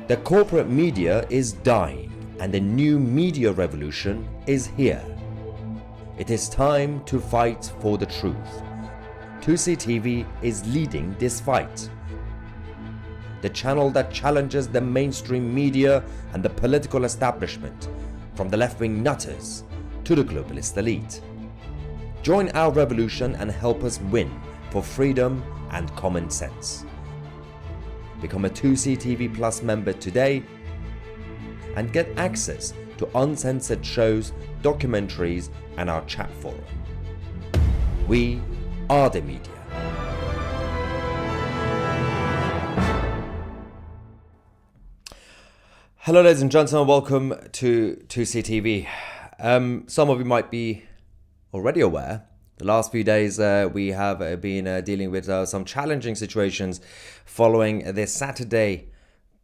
The corporate media is dying and the new media revolution is here. It is time to fight for the truth. Tousi TV is leading this fight. The channel that challenges the mainstream media and the political establishment, from the left-wing nutters to the globalist elite. Join our revolution and help us win for freedom and common sense. Become a Tousi TV Plus member today and get access to uncensored shows, documentaries and our chat forum. We are the media. Hello ladies and gentlemen, welcome to Tousi TV. Some of you might be already aware, the last few days we have been dealing with some challenging situations following this Saturday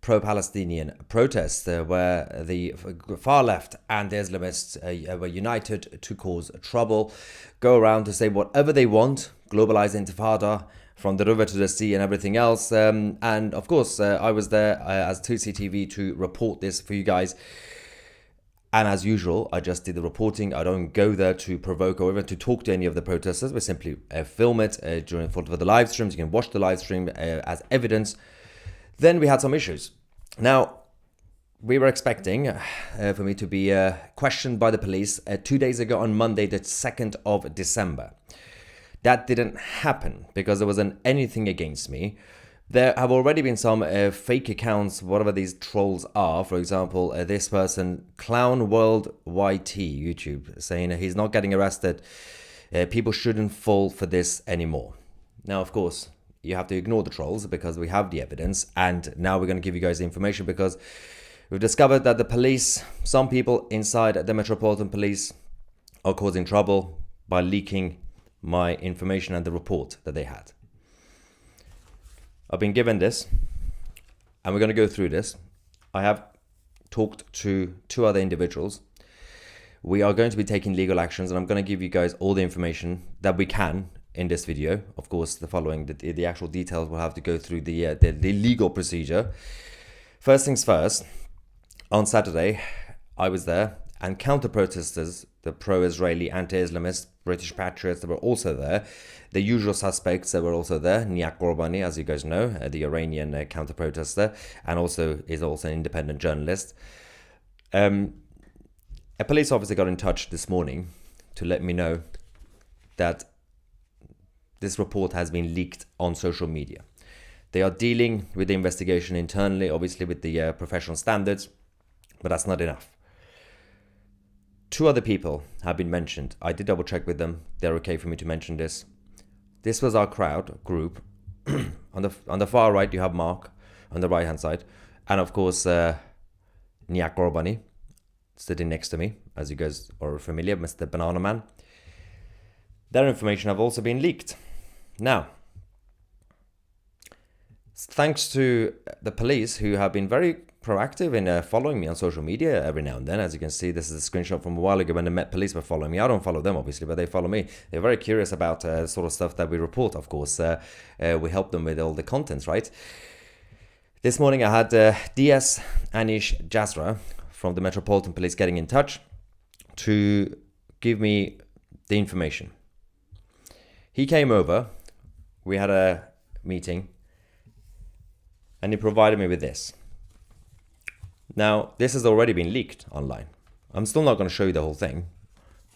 pro-Palestinian protest where the far left and the Islamists were united to cause trouble, go around to say whatever they want, globalize intifada from the river to the sea and everything else. And of course, I was there as Tousi TV to report this for you guys. And as usual, I just did the reporting. I don't go there to provoke or even to talk to any of the protesters. We simply film it for the live streams. You can watch the live stream as evidence. Then we had some issues. Now, we were expecting for me to be questioned by the police 2 days ago on Monday, the 2nd of December. That didn't happen because there wasn't anything against me. There have already been some fake accounts, whatever these trolls are. For example, this person, Clown World YT, YouTube, saying he's not getting arrested. People shouldn't fall for this anymore. Now, of course, you have to ignore the trolls because we have the evidence. And now we're going to give you guys the information because we've discovered that the police, some people inside the Metropolitan Police are causing trouble by leaking my information and the report that they had. I've been given this and we're going to go through this. I have talked to 2 other individuals. We are going to be taking legal actions and I'm going to give you guys all the information that we can in this video. Of course, the actual details will have to go through the legal procedure. First things first, on Saturday, I was there and counter-protesters, the pro-Israeli, anti-Islamist, British patriots that were also there. The usual suspects that were also there, Niak Gorbani, as you guys know, the Iranian counter-protester, and also is also an independent journalist. A police officer got in touch this morning to let me know that this report has been leaked on social media. They are dealing with the investigation internally, obviously with the professional standards, but that's not enough. 2 other people have been mentioned. I did double check with them. They're okay for me to mention this. This was our group. on the far right, you have Mark on the right hand side. And of course, Niak Gorbani sitting next to me, as you guys are familiar, Mr. Banana Man. Their information have also been leaked. Now, thanks to the police who have been very proactive in following me on social media every now and then. As you can see, this is a screenshot from a while ago when the Met Police were following me. I don't follow them, obviously, but they follow me. They're very curious about sort of stuff that we report, of course. We help them with all the contents, right? This morning I had DS Anish Jazra from the Metropolitan Police getting in touch to give me the information. He came over, we had a meeting, and he provided me with this. Now, this has already been leaked online. I'm still not going to show you the whole thing,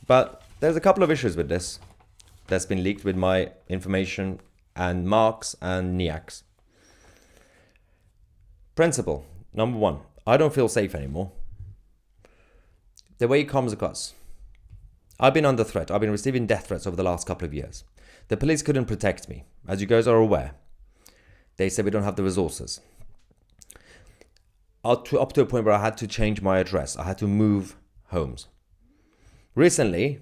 but there's a couple of issues with this that's been leaked with my information and Mark's and Niak's. Principle, number 1, I don't feel safe anymore. The way it comes across. I've been under threat. I've been receiving death threats over the last couple of years. The police couldn't protect me, as you guys are aware. They said we don't have the resources. Up to a point where I had to change my address. I had to move homes. Recently,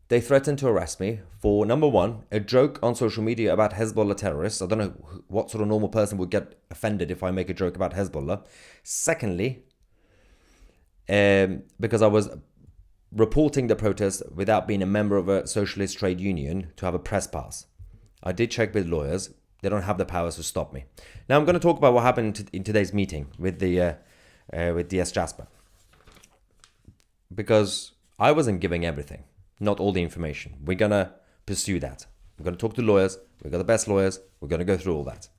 they threatened to arrest me for, number 1, a joke on social media about Hezbollah terrorists. I don't know what sort of normal person would get offended if I make a joke about Hezbollah. Secondly, because I was reporting the protest without being a member of a socialist trade union to have a press pass. I did check with lawyers. They don't have the powers to stop me. Now I'm going to talk about what happened in today's meeting with DS Jasper. Because I wasn't giving everything, not all the information. We're going to pursue that. We're going to talk to lawyers. We've got the best lawyers. We're going to go through all that.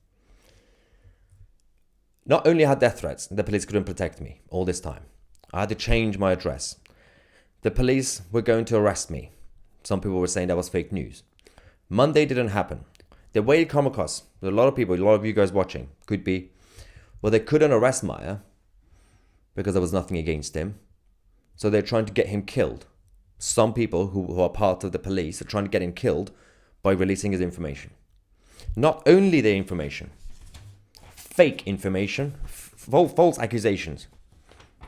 Not only had death threats, the police couldn't protect me all this time. I had to change my address. The police were going to arrest me. Some people were saying that was fake news. Monday didn't happen. The way it come across, a lot of people, a lot of you guys watching, could be, well, they couldn't arrest Maya because there was nothing against him. So they're trying to get him killed. Some people who are part of the police are trying to get him killed by releasing his information. Not only the information, fake information, false accusations.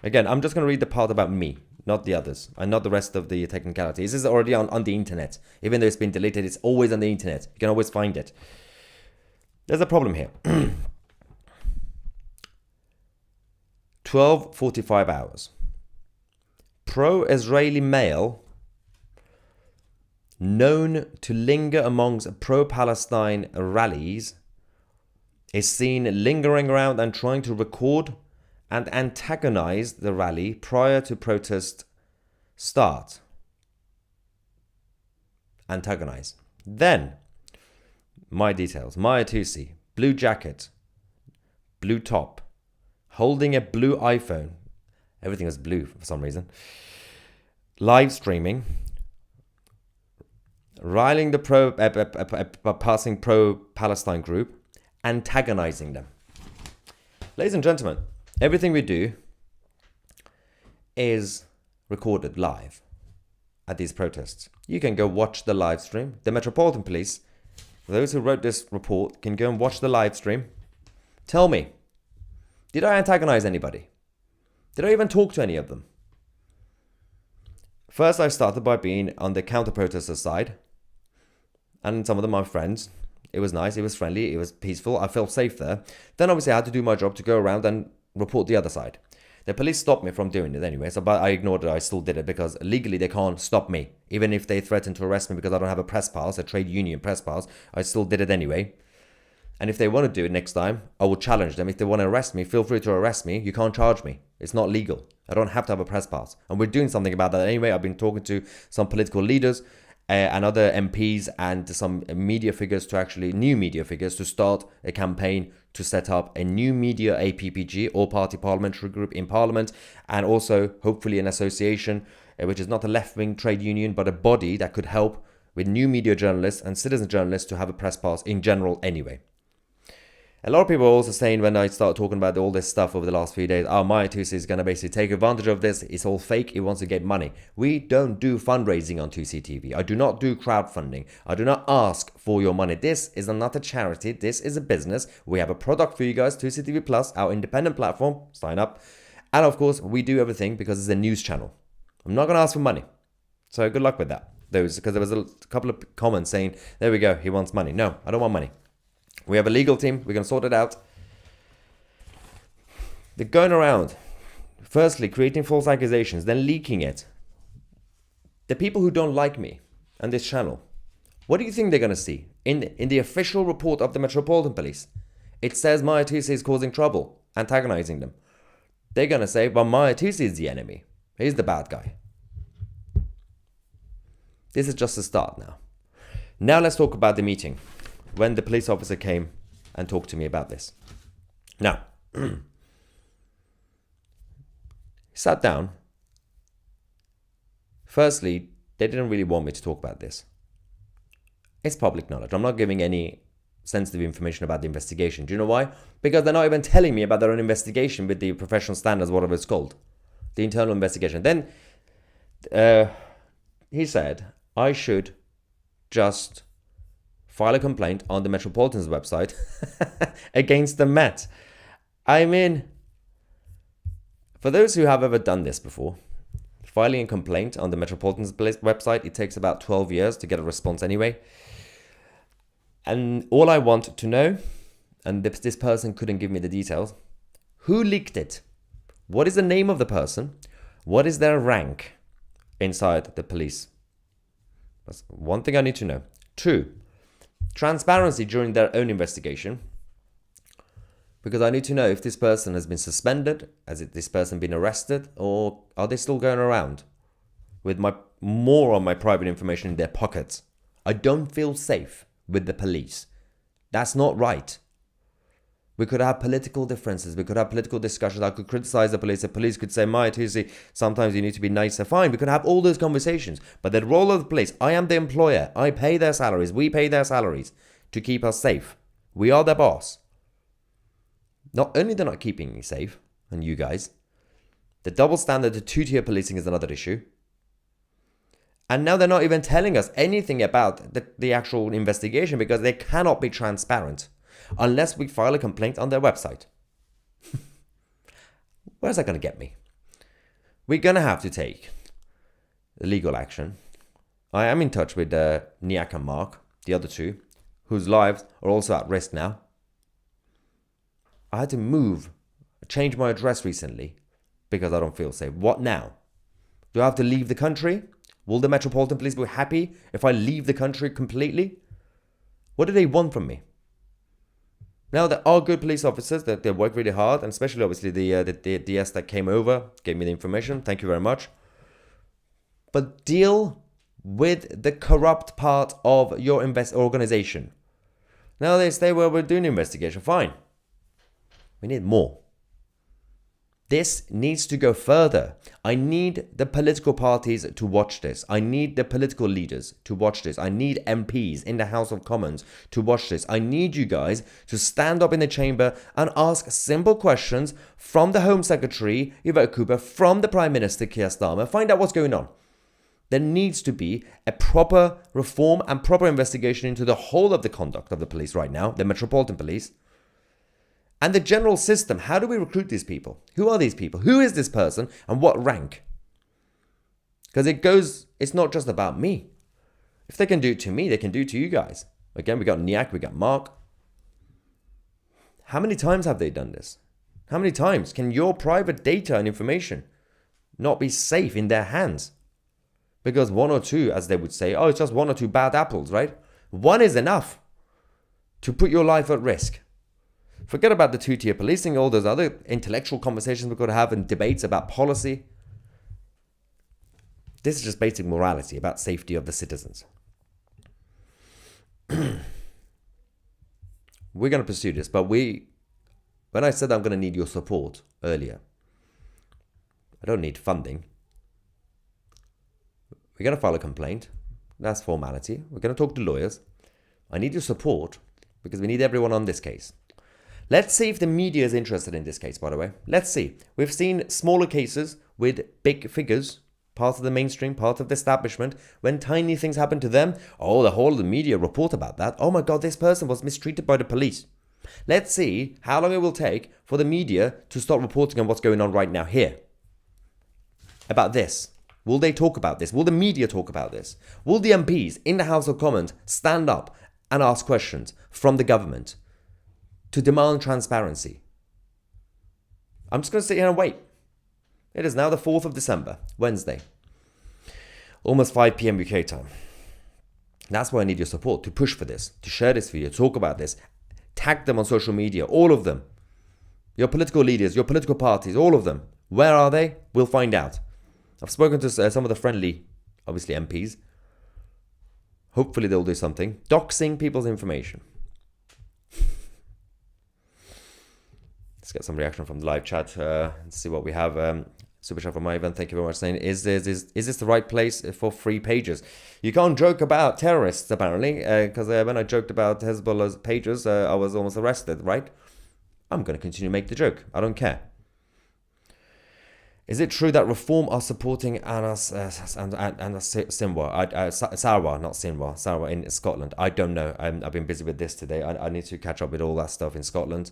Again, I'm just going to read the part about me, not the others, and not the rest of the technicalities. This is already on the internet. Even though it's been deleted, it's always on the internet. You can always find it. There's a problem here. 12:45 hours. Pro-Israeli male known to linger amongst pro-Palestine rallies is seen lingering around and trying to record and antagonize the rally prior to protest start. Antagonize. Then, my details. Maya Tousi, blue jacket, blue top, holding a blue iPhone. Everything was blue for some reason. Live streaming. Riling the passing pro-Palestine group. Antagonizing them. Ladies and gentlemen, everything we do is recorded live at these protests. You can go watch the live stream. The Metropolitan Police, those who wrote this report, can go and watch the live stream. Tell me, did I antagonize anybody? Did I even talk to any of them? First, I started by being on the counter-protester side. And some of them are friends. It was nice, it was friendly, it was peaceful. I felt safe there. Then obviously I had to do my job to go around and report the other side. The police stopped me from doing it anyway, but I ignored it. I still did it because legally they can't stop me. Even if they threatened to arrest me because I don't have a press pass, a trade union press pass, I still did it anyway. And if they want to do it next time, I will challenge them. If they want to arrest me, feel free to arrest me. You can't charge me. It's not legal. I don't have to have a press pass. And we're doing something about that anyway. I've been talking to some political leaders and other MPs and some media figures new media figures to start a campaign to set up a new media APPG, all party parliamentary group in parliament, and also hopefully an association, which is not a left-wing trade union, but a body that could help with new media journalists and citizen journalists to have a press pass in general anyway. A lot of people are also saying when I start talking about all this stuff over the last few days, Maya Tousi is going to basically take advantage of this. It's all fake. He wants to get money. We don't do fundraising on Tousi TV. I do not do crowdfunding. I do not ask for your money. This is not a charity. This is a business. We have a product for you guys, Tousi TV Plus, our independent platform. Sign up. And of course, we do everything because it's a news channel. I'm not going to ask for money. So good luck with that. Because there was a couple of comments saying, there we go, he wants money. No, I don't want money. We have a legal team. We're going to sort it out. They're going around, firstly, creating false accusations, then leaking it. The people who don't like me and this channel, what do you think they're going to see? In the official report of the Metropolitan Police, it says Maya Tousi is causing trouble, antagonizing them. They're going to say, well, Maya Tousi is the enemy. He's the bad guy. This is just a start now. Now let's talk about the meeting. When the police officer came and talked to me about this. Now, he sat down. Firstly, they didn't really want me to talk about this. It's public knowledge. I'm not giving any sensitive information about the investigation. Do you know why? Because they're not even telling me about their own investigation with the professional standards, whatever it's called. The internal investigation. Then he said I should just file a complaint on the Metropolitan's website against the Met. I mean, for those who have ever done this before, filing a complaint on the Metropolitan's website, it takes about 12 years to get a response anyway. And all I want to know, and this person couldn't give me the details, who leaked it? What is the name of the person? What is their rank inside the police? That's one thing I need to know. 2, Transparency during their own investigation. Because I need to know if this person has been suspended, has this person been arrested, or are they still going around with more on my private information in their pockets? I don't feel safe with the police. That's not right. We could have political differences. We could have political discussions. I could criticize the police. The police could say, Maya Tousi, sometimes you need to be nicer. Fine, we could have all those conversations. But the role of the police, I am the employer. I pay their salaries. We pay their salaries to keep us safe. We are their boss. Not only they're not keeping me safe, and you guys, the double standard, the two-tier policing is another issue. And now they're not even telling us anything about the actual investigation because they cannot be transparent unless we file a complaint on their website. Where's that going to get me? We're going to have to take legal action. I am in touch with Niak and Mark, the other two, whose lives are also at risk now. I had to change my address recently because I don't feel safe. What now? Do I have to leave the country? Will the Metropolitan Police be happy if I leave the country completely? What do they want from me? Now, there are good police officers that they work really hard, and especially obviously the DS that came over, gave me the information. Thank you very much. But deal with the corrupt part of your organization. Now they say, well, we're doing an investigation. Fine. We need more. This needs to go further. I need the political parties to watch this. I need the political leaders to watch this. I need MPs in the House of Commons to watch this. I need you guys to stand up in the chamber and ask simple questions from the Home Secretary, Yvette Cooper, from the Prime Minister, Keir Starmer. Find out what's going on. There needs to be a proper reform and proper investigation into the whole of the conduct of the police right now, the Metropolitan Police. And the general system, how do we recruit these people? Who are these people? Who is this person and what rank? Because it's not just about me. If they can do it to me, they can do it to you guys. Again, we got Niak, we got Mark. How many times have they done this? How many times can your private data and information not be safe in their hands? Because one or two, as they would say, it's just one or two bad apples, right? One is enough to put your life at risk. Forget about the two-tier policing, all those other intellectual conversations we could have and debates about policy. This is just basic morality about safety of the citizens. We're going to pursue this, but when I said I'm going to need your support earlier, I don't need funding. We're going to file a complaint. That's formality. We're going to talk to lawyers. I need your support because we need everyone on this case. Let's see if the media is interested in this case, by the way. Let's see. We've seen smaller cases with big figures, part of the mainstream, part of the establishment. When tiny things happen to them, the whole of the media report about that. Oh my God, this person was mistreated by the police. Let's see how long it will take for the media to start reporting on what's going on right now here. About this. Will they talk about this? Will the media talk about this? Will the MPs in the House of Commons stand up and ask questions from the government to demand transparency? I'm just going to sit here and wait. It is now the 4th of December, Wednesday. Almost 5 p.m. UK time. That's why I need your support to push for this, to share this video, talk about this, tag them on social media, all of them. Your political leaders, your political parties, all of them. Where are they? We'll find out. I've spoken to some of the friendly, obviously MPs. Hopefully they'll do something. Doxing people's information. Let's get some reaction from the live chat and see what we have. Super chat from my event. Thank you very much. Saying, is this the right place for free pages? You can't joke about terrorists, apparently, because when I joked about Hezbollah's pages, I was almost arrested, right? I'm going to continue to make the joke. I don't care. Is it true that Reform are supporting Anas Sinwar, Sarwar, not Sinwar, Sarwar in Scotland? I don't know. I've been busy with this today. I need to catch up with all that stuff in Scotland.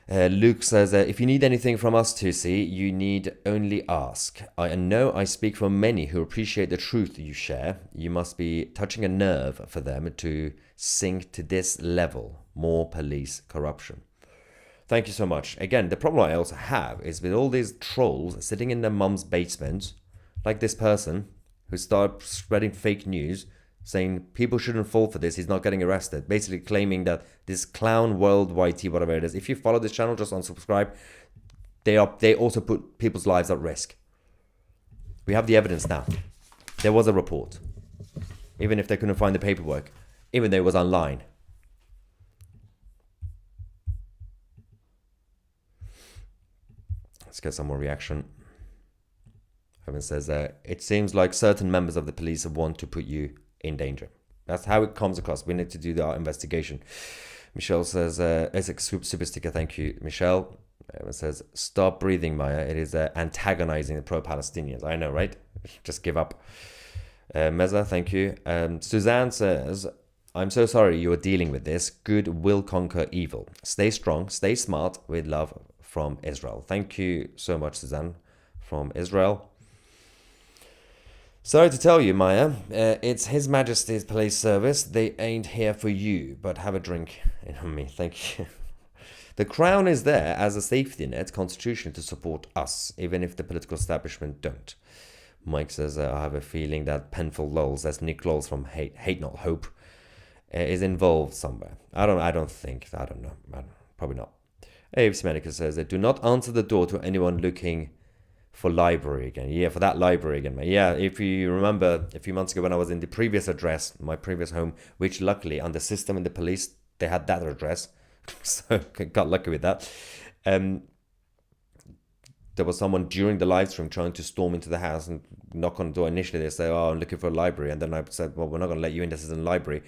Luke says, if you need anything from us, Tousi, you need only ask. I know I speak for many who appreciate the truth you share. You must be touching a nerve for them to sink to this level. More police corruption. Thank you so much. Again, the problem I also have is with all these trolls sitting in their mum's basement, like this person who started spreading fake news, saying people shouldn't fall for this. He's not getting arrested. Basically claiming that this clown world YT, whatever it is, if you follow this channel, just unsubscribe. They also put people's lives at risk. We have the evidence now. There was a report. Even if they couldn't find the paperwork. Even though it was online. Let's get some more reaction. Evan says, it seems like certain members of the police want to put you in danger. That's how it comes across. We need to do our investigation. Michelle says, it's a super sticker. Thank you, Michelle. Evan says, stop breathing, Maya. It is antagonizing the pro-Palestinians. I know, right? Just give up. Meza, thank you. Suzanne says, I'm so sorry you are dealing with this. Good will conquer evil. Stay strong, stay smart, with love from Israel. Thank you so much, Suzanne, from Israel. Sorry to tell you, Maya, it's His Majesty's Police Service. They ain't here for you, but have a drink on me. Thank you. The Crown is there as a safety net constitution to support us, even if the political establishment don't. Mike says, I have a feeling that Penfold Lowles, that's Nick Lowles from Hate Not Hope, is involved somewhere. I don't know. Probably not. Aves Medica says, do not answer the door to anyone looking for library again. Yeah, for that library again, mate. Yeah, if you remember a few months ago when I was in the previous address, my previous home, which luckily on the system and the police, they had that address. So got lucky with that. There was someone during the live stream trying to storm into the house and knock on the door. Initially, they say, I'm looking for a library. And then I said, well, we're not going to let you in. This isn't a library.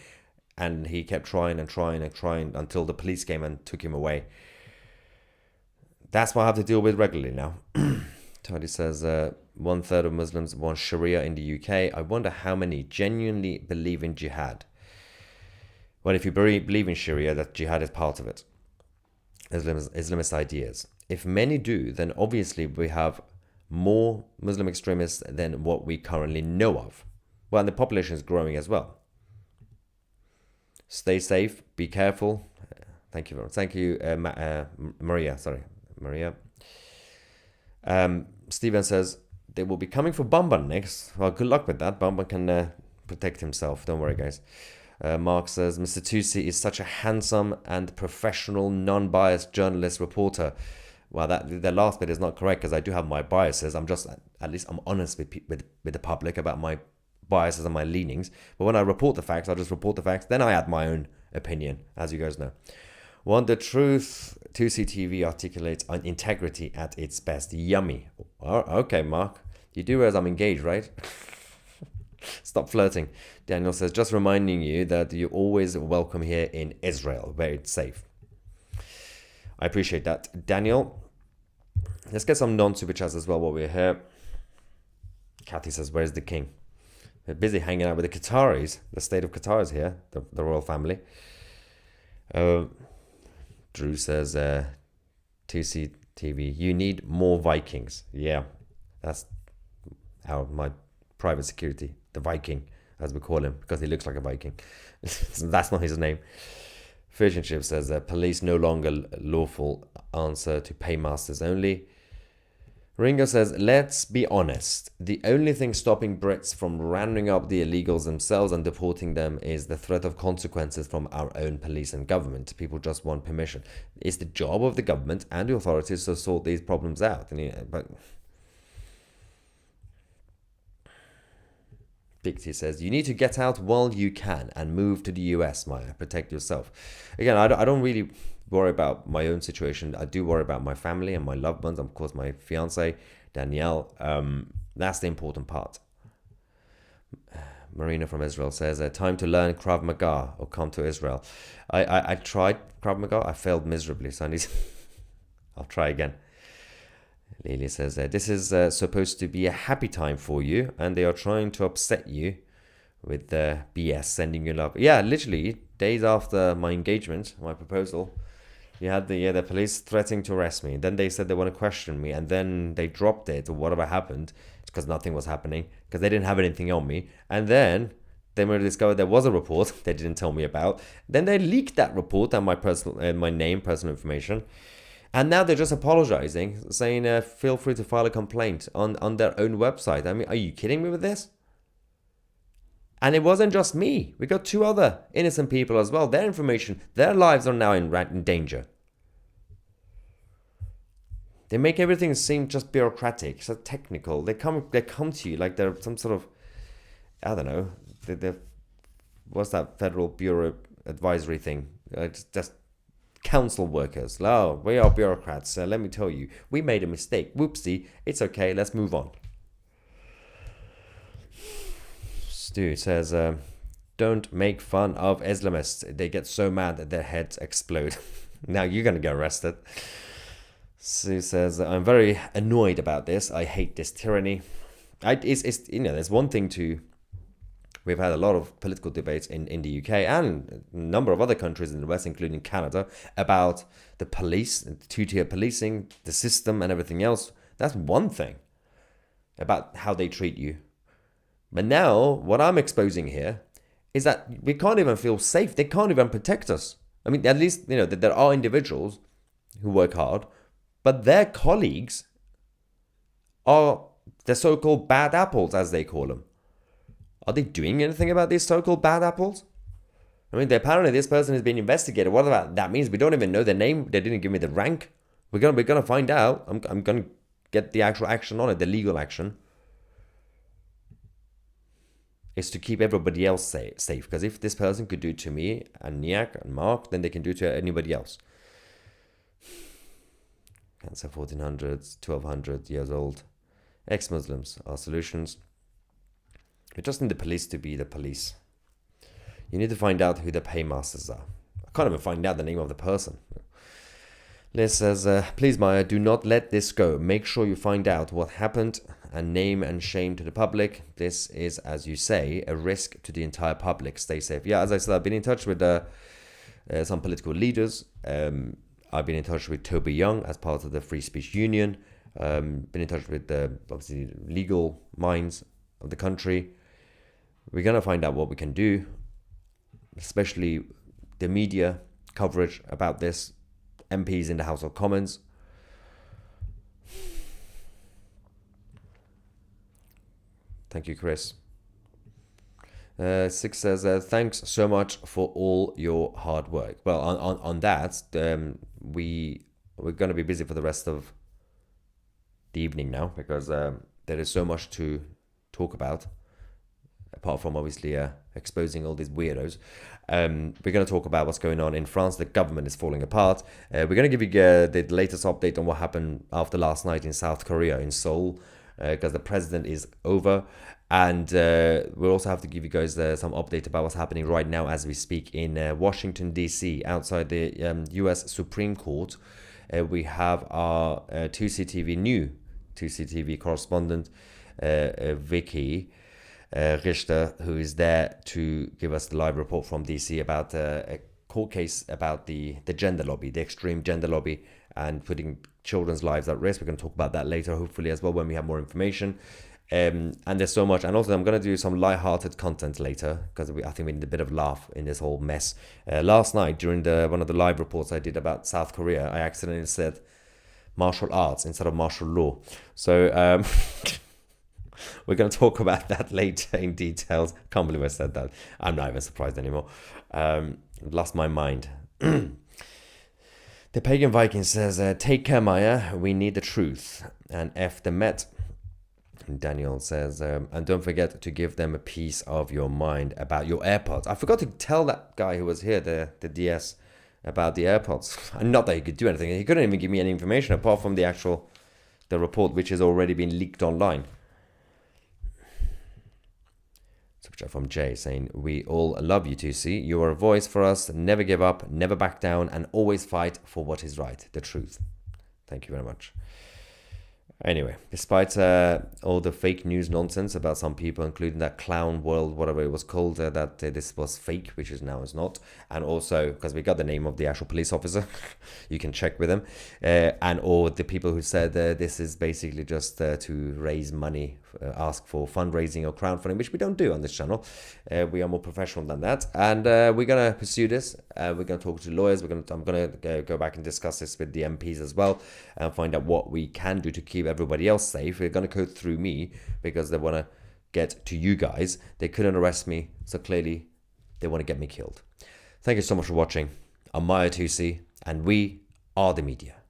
And he kept trying until the police came and took him away. That's what I have to deal with regularly now. Tony says, 1/3 of Muslims want Sharia in the UK. I wonder how many genuinely believe in jihad. Well, if you believe in Sharia, that jihad is part of it. Islamist ideas. If many do, then obviously we have more Muslim extremists than what we currently know of. Well, and the population is growing as well. Stay safe. Be careful. Thank you very much. Thank you, Maria. Sorry, Maria. Steven says, they will be coming for Bamban next. Well, good luck with that. Bamban can protect himself. Don't worry, guys. Mark says, Mr. Tousi is such a handsome and professional, non-biased journalist reporter. Well, the last bit is not correct because I do have my biases. I'm honest with the public about my biases and my leanings. But when I report the facts, I just report the facts. Then I add my own opinion, as you guys know. Want the truth? Tousi TV articulates on integrity at its best. Yummy. Oh, okay, Mark. You do realize I'm engaged, right? Stop flirting. Daniel says, just reminding you that you're always welcome here in Israel, where it's safe. I appreciate that. Daniel, let's get some non-super chats as well while we're here. Kathy says, where's the king? They're busy hanging out with the Qataris. The state of Qatar is here, the royal family. Drew says, Tousi TV, you need more Vikings. Yeah, that's my private security, the Viking, as we call him, because he looks like a Viking. That's not his name. Fish and Chip says, police no longer lawful answer to paymasters only. Ringo says, let's be honest. The only thing stopping Brits from rounding up the illegals themselves and deporting them is the threat of consequences from our own police and government. People just want permission. It's the job of the government and the authorities to sort these problems out. But Pixie says, you need to get out while you can and move to the US, Maya. Protect yourself. Again, I don't really worry about my own situation. I do worry about my family and my loved ones. Of course, my fiance, Danielle. That's the important part. Marina from Israel says, time to learn Krav Maga or come to Israel. I tried Krav Maga. I failed miserably, so I'll try again. Lily says, this is supposed to be a happy time for you, and they are trying to upset you with the BS, sending you love. Yeah, literally, days after my engagement, my proposal, you had the police threatening to arrest me. Then they said they want to question me, and then they dropped it or whatever happened, because nothing was happening, because they didn't have anything on me. And then they discovered there was a report they didn't tell me about. Then they leaked that report and my personal information. And now they're just apologizing, saying, feel free to file a complaint on their own website. I mean, are you kidding me with this? And it wasn't just me. We got 2 other innocent people as well. Their information, their lives are now in danger. They make everything seem just bureaucratic, so technical. They come to you like they're some sort of, I don't know, what's that Federal Bureau advisory thing? Just council workers. Oh, we are bureaucrats. Let me tell you, we made a mistake. Whoopsie. It's okay. Let's move on. Stu says, don't make fun of Islamists. They get so mad that their heads explode. Now you're going to get arrested. Sue says, I'm very annoyed about this. I hate this tyranny. There's one thing to... We've had a lot of political debates in the UK and a number of other countries in the West, including Canada, about the police, the 2-tier policing, the system and everything else. That's one thing about how they treat you. But now, what I'm exposing here is that we can't even feel safe. They can't even protect us. I mean, at least, that there are individuals who work hard, but their colleagues are the so-called bad apples, as they call them. Are they doing anything about these so-called bad apples? I mean, apparently this person has been investigated. What about that means? We don't even know their name. They didn't give me the rank. We're gonna find out. I'm gonna get the actual action on it, the legal action. Is to keep everybody else safe. Because if this person could do it to me and Niak and Mark, then they can do it to anybody else. Cancer 1400s, 1200 years old. Ex-Muslims are solutions. We just need the police to be the police. You need to find out who the paymasters are. I can't even find out the name of the person. Liz says, please Maya, do not let this go. Make sure you find out what happened and name and shame to the public. This is, as you say, a risk to the entire public. Stay safe. Yeah, as I said, I've been in touch with some political leaders. I've been in touch with Toby Young as part of the Free Speech Union. Been in touch with the obviously legal minds of the country. We're going to find out what we can do, especially the media coverage about this, MPs in the House of Commons. Thank you, Chris. Six says, thanks so much for all your hard work. Well, on that, we're going to be busy for the rest of the evening now, because there is so much to talk about, apart from obviously exposing all these weirdos. We're going to talk about what's going on in France. The government is falling apart. We're going to give you the latest update on what happened after last night in South Korea, in Seoul, because the president is over. And we'll also have to give you guys some update about what's happening right now as we speak in Washington, D.C., outside the U.S. Supreme Court. We have our Tousi TV correspondent, Vicky Richter, who is there to give us the live report from DC about a court case about the gender lobby, the extreme gender lobby, and putting children's lives at risk. We're going to talk about that later, hopefully, as well, when we have more information. And there's so much. And also, I'm going to do some light-hearted content later, because I think we need a bit of laugh in this whole mess. Last night, during one of the live reports I did about South Korea, I accidentally said martial arts instead of martial law. So we're going to talk about that later in details. Can't believe I said that. I'm not even surprised anymore. Lost my mind. The Pagan Viking says, take care, Maya. We need the truth. And F the Met. And Daniel says, and don't forget to give them a piece of your mind about your AirPods. I forgot to tell that guy who was here, the DS, about the AirPods. And not that he could do anything. He couldn't even give me any information apart from the report, which has already been leaked online. Super chat from Jay saying, we all love you, Tousi. You are a voice for us. Never give up, never back down, and always fight for what is right, the truth. Thank you very much. Anyway, despite all the fake news nonsense about some people, including that clown world, whatever it was called, that this was fake, which is now is not, and also because we got the name of the actual police officer, you can check with them, and or the people who said this is basically just to raise money, ask for fundraising or crowdfunding, which we don't do on this channel. We are more professional than that, and we're gonna pursue this. We're gonna talk to lawyers. I'm gonna go back and discuss this with the MPs as well, and find out what we can do to keep everybody else safe. They're gonna go through me because they want to get to you guys. They couldn't arrest me, so clearly they want to get me killed. Thank you so much for watching. I'm Tousi, and we are the media.